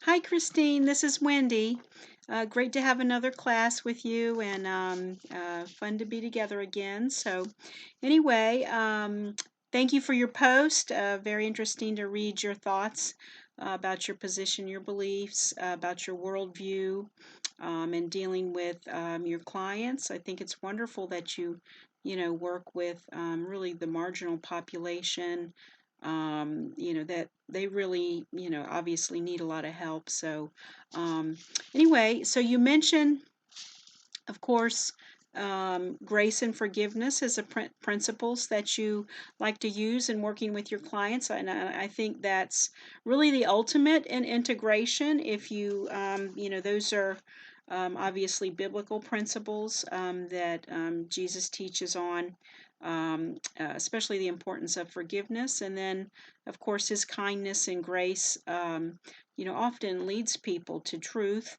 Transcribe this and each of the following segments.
Hi, Christine. This is Wendy. Great to have another class with you and fun to be together again. So, anyway, thank you for your post. Very interesting to read your thoughts about your position, your beliefs, about your worldview, and dealing with your clients. I think it's wonderful that you work with really the marginal population, that they really, obviously need a lot of help. So, anyway, so you mentioned, of course, grace and forgiveness as a principles that you like to use in working with your clients, and I think that's really the ultimate in integration. If those are obviously biblical principles that Jesus teaches on, especially the importance of forgiveness, and then, of course, his kindness and grace, often leads people to truth.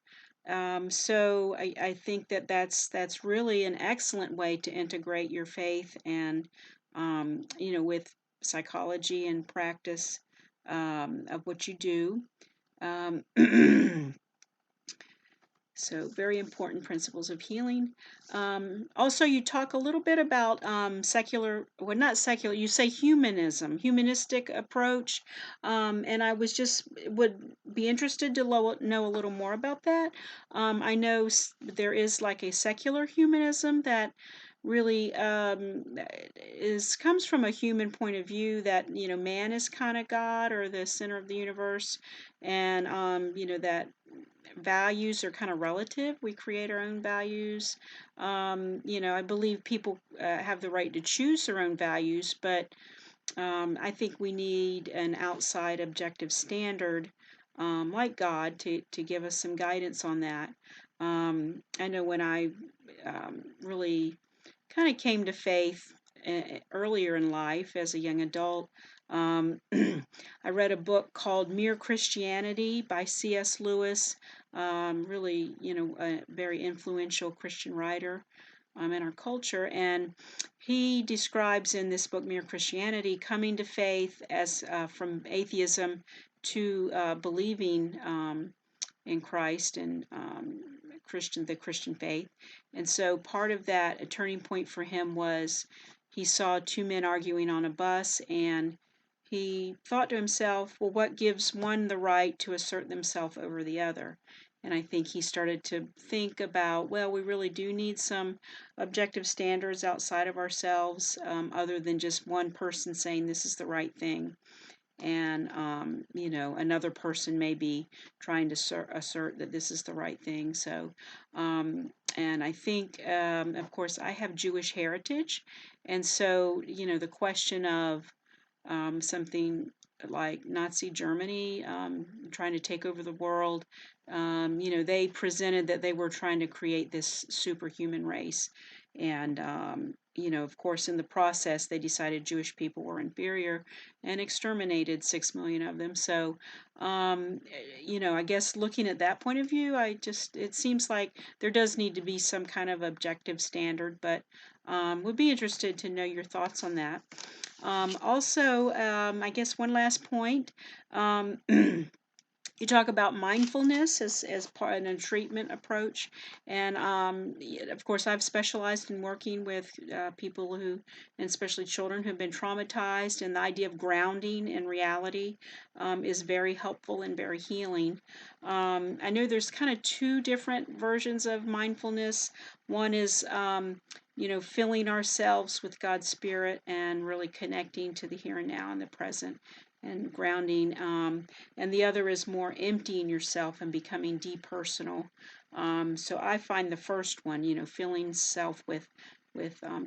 So I think that that's really an excellent way to integrate your faith and with psychology and practice of what you do. Um, So very important principles of healing. Also, you talk a little bit about secular, well, not secular, you say humanism, humanistic approach. And I would be interested to know a little more about that. I know there is like a secular humanism that really comes from a human point of view that, man is kind of God or the center of the universe. And, that values are kind of relative. We create our own values. I believe people have the right to choose their own values, but I think we need an outside objective standard like God to give us some guidance on that. I know when I really kind of came to faith earlier in life as a young adult. I read a book called Mere Christianity by C.S. Lewis, really, a very influential Christian writer in our culture. And he describes in this book, Mere Christianity, coming to faith as from atheism to believing in Christ and the Christian faith. And so part of that, a turning point for him was he saw two men arguing on a bus, and he thought to himself, well, what gives one the right to assert themselves over the other? And I think he started to think about, well, we really do need some objective standards outside of ourselves, other than just one person saying this is the right thing, and another person may be trying to assert that this is the right thing. So and I think, of course, I have Jewish heritage, and so the question of something like Nazi Germany trying to take over the world, they presented that they were trying to create this superhuman race. And, of course, in the process, they decided Jewish people were inferior and exterminated 6 million of them. So, I guess looking at that point of view, it seems like there does need to be some kind of objective standard, but would be interested to know your thoughts on that. Also, I guess one last point. You talk about mindfulness as part of a treatment approach, and of course, I've specialized in working with people and especially children, who've been traumatized, and the idea of grounding in reality is very helpful and very healing. I know there's kind of two different versions of mindfulness. One is filling ourselves with God's Spirit and really connecting to the here and now and the present and grounding. And the other is more emptying yourself and becoming depersonal. So I find the first one, filling self with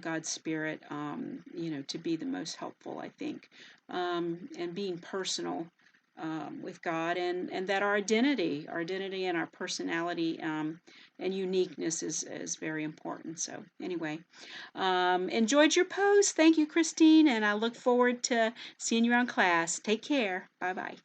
God's Spirit, to be the most helpful, I think, and being personal with God, and that our identity and our personality and uniqueness is very important. So anyway, enjoyed your post. Thank you, Christine, and I look forward to seeing you around class. Take care. Bye bye.